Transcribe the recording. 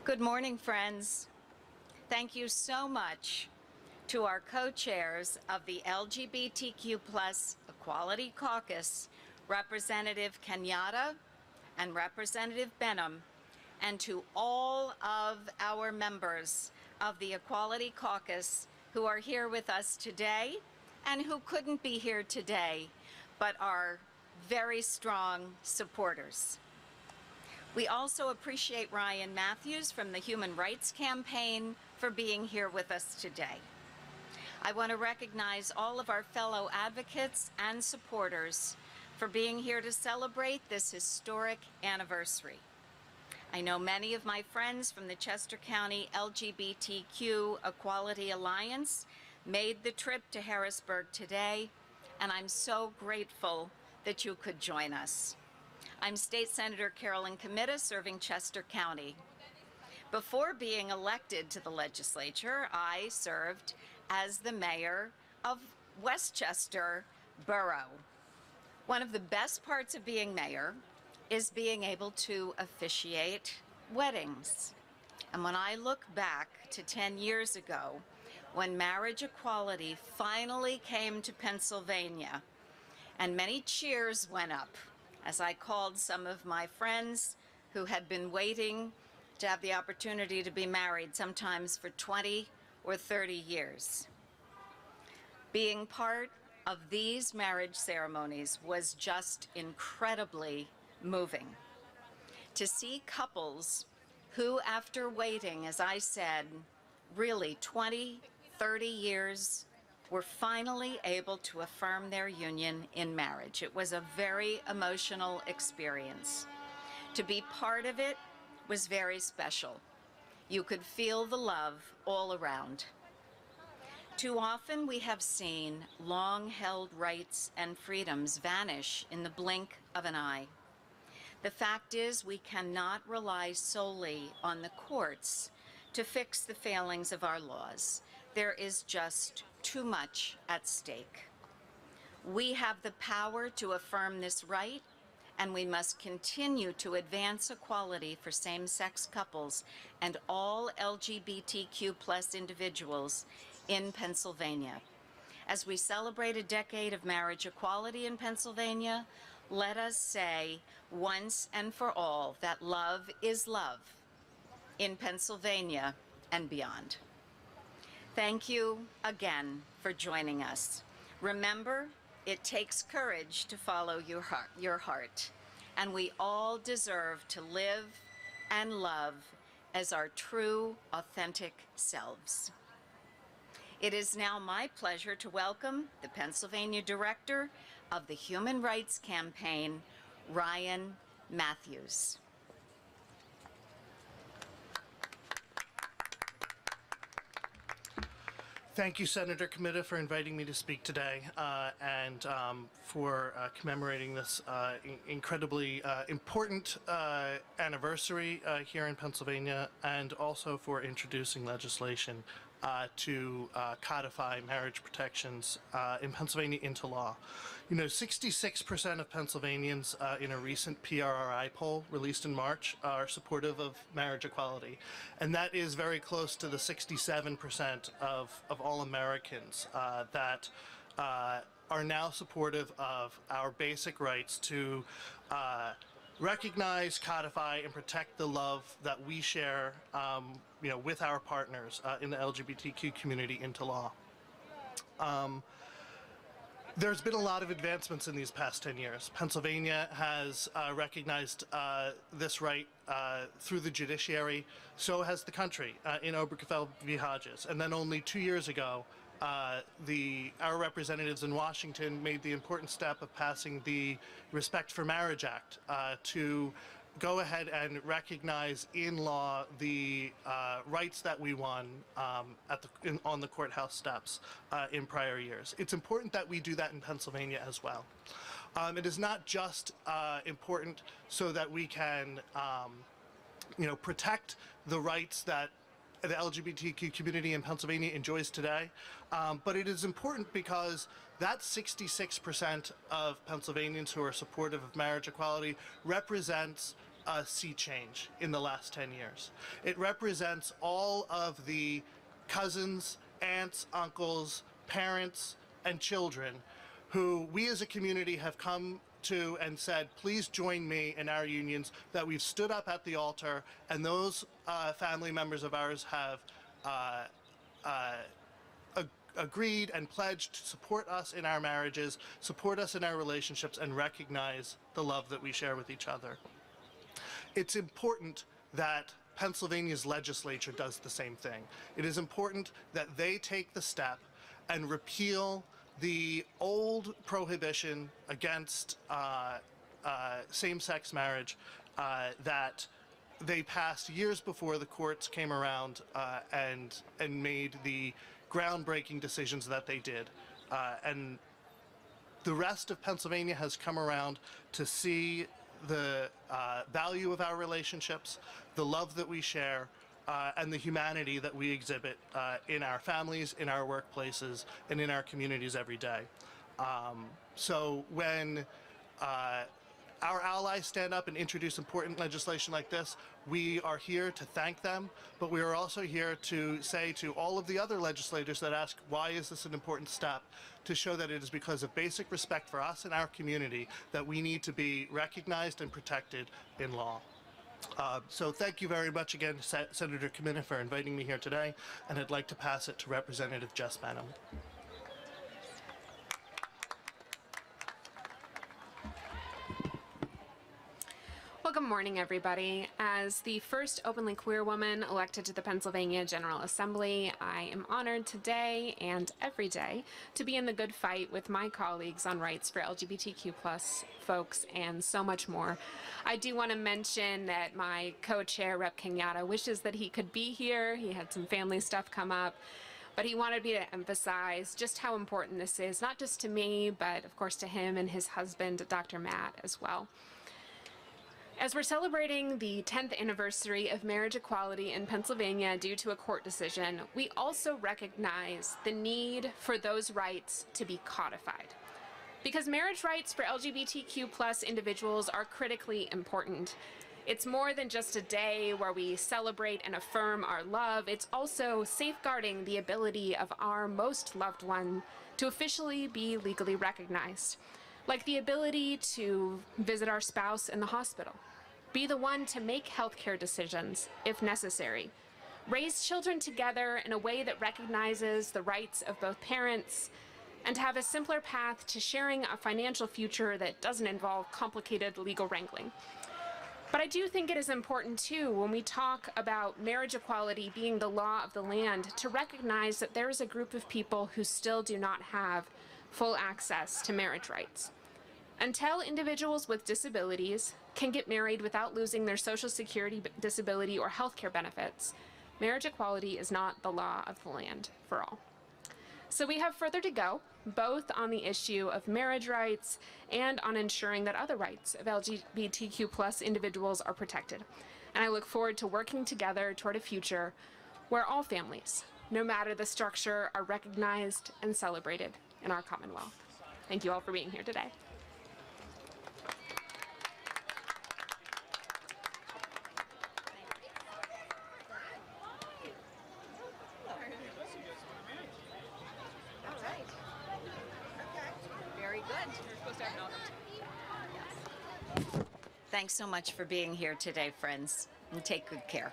Good morning, friends. Thank you so much to our co-chairs of the LGBTQ Equality Caucus, Representative Kenyatta and Representative Benham, and to all of our members of the Equality Caucus who are here with us today and who couldn't be here today, but are very strong supporters. We also appreciate Ryan Matthews from the Human Rights Campaign for being here with us today. I want to recognize all of our fellow advocates and supporters for being here to celebrate this historic anniversary. I know many of my friends from the Chester County LGBTQ Equality Alliance made the trip to Harrisburg today, and I'm so grateful that you could join us. I'm State Senator Carolyn Comitta, serving Chester County. Before being elected to the legislature, I served as the mayor of Westchester Borough. One of the best parts of being mayor is being able to officiate weddings. And when I look back to 10 years ago, when marriage equality finally came to Pennsylvania, and many cheers went up as I called some of my friends who had been waiting to have the opportunity to be married, sometimes for 20 or 30 years. Being part of these marriage ceremonies was just incredibly moving. To see couples who, after waiting, as I said, really 20, 30 years, were finally able to affirm their union in marriage. It was a very emotional experience. To be part of it was very special. You could feel the love all around. Too often we have seen long-held rights and freedoms vanish in the blink of an eye. The fact is, we cannot rely solely on the courts to fix the failings of our laws. There is just too much at stake. We have the power to affirm this right, and we must continue to advance equality for same-sex couples and all LGBTQ+ individuals in Pennsylvania. As we celebrate a decade of marriage equality in Pennsylvania, let us say once and for all that love is love in Pennsylvania and beyond. Thank you again for joining us. Remember, it takes courage to follow your heart, and we all deserve to live and love as our true, authentic selves. It is now my pleasure to welcome the Pennsylvania Director of the Human Rights Campaign, Ryan Matthews. Thank you, Senator Comitta, for inviting me to speak today and for commemorating this incredibly important anniversary here in Pennsylvania, and also for introducing legislation to codify marriage protections in Pennsylvania into law. You know, 66% of Pennsylvanians in a recent PRRI poll released in March are supportive of marriage equality, and that is very close to the 67% of all Americans that are now supportive of our basic rights to recognize, codify, and protect the love that we share with our partners in the LGBTQ community into law. There's been a lot of advancements in these past 10 years. Pennsylvania has recognized this right through the judiciary. So has the country in Obergefell v. Hodges. And then only 2 years ago, our representatives in Washington made the important step of passing the Respect for Marriage Act to go ahead and recognize in law the rights that we won on the courthouse steps in prior years. It's important that we do that in Pennsylvania as well. It is not just important so that we can protect the rights that the LGBTQ community in Pennsylvania enjoys today, but it is important because that 66% of Pennsylvanians who are supportive of marriage equality represents sea change in the last 10 years. It represents all of the cousins, aunts, uncles, parents, and children who we as a community have come to and said, please join me in our unions, that we've stood up at the altar, and those family members of ours have agreed and pledged to support us in our marriages, support us in our relationships, and recognize the love that we share with each other. It's important that Pennsylvania's legislature does the same thing. It is important that they take the step and repeal the old prohibition against same-sex marriage that they passed years before the courts came around and made the groundbreaking decisions that they did. And the rest of Pennsylvania has come around to see the value of our relationships, the love that we share, and the humanity that we exhibit in our families, in our workplaces, and in our communities every day. So when our allies stand up and introduce important legislation like this, we are here to thank them, but we are also here to say to all of the other legislators that ask, why is this an important step, to show that it is because of basic respect for us and our community that we need to be recognized and protected in law. So thank you very much again, Senator Comitta, for inviting me here today, and I'd like to pass it to Representative Jess Benham. Well, good morning, everybody. As the first openly queer woman elected to the Pennsylvania General Assembly, I am honored today and every day to be in the good fight with my colleagues on rights for LGBTQ+ folks and so much more. I do want to mention that my co-chair, Rep. Kenyatta, wishes that he could be here. He had some family stuff come up, but he wanted me to emphasize just how important this is, not just to me, but of course to him and his husband, Dr. Matt, as well. As we're celebrating the 10th anniversary of marriage equality in Pennsylvania due to a court decision, we also recognize the need for those rights to be codified. Because marriage rights for LGBTQ+ individuals are critically important. It's more than just a day where we celebrate and affirm our love. It's also safeguarding the ability of our most loved one to officially be legally recognized, like the ability to visit our spouse in the hospital, be the one to make healthcare decisions if necessary, raise children together in a way that recognizes the rights of both parents, and have a simpler path to sharing a financial future that doesn't involve complicated legal wrangling. But I do think it is important, too, when we talk about marriage equality being the law of the land, to recognize that there is a group of people who still do not have full access to marriage rights. Until individuals with disabilities can get married without losing their Social Security, disability, or health care benefits, marriage equality is not the law of the land for all. So we have further to go, both on the issue of marriage rights and on ensuring that other rights of LGBTQ+ individuals are protected. And I look forward to working together toward a future where all families, no matter the structure, are recognized and celebrated in our Commonwealth. Thank you all for being here today. Thanks so much for being here today, friends, and take good care.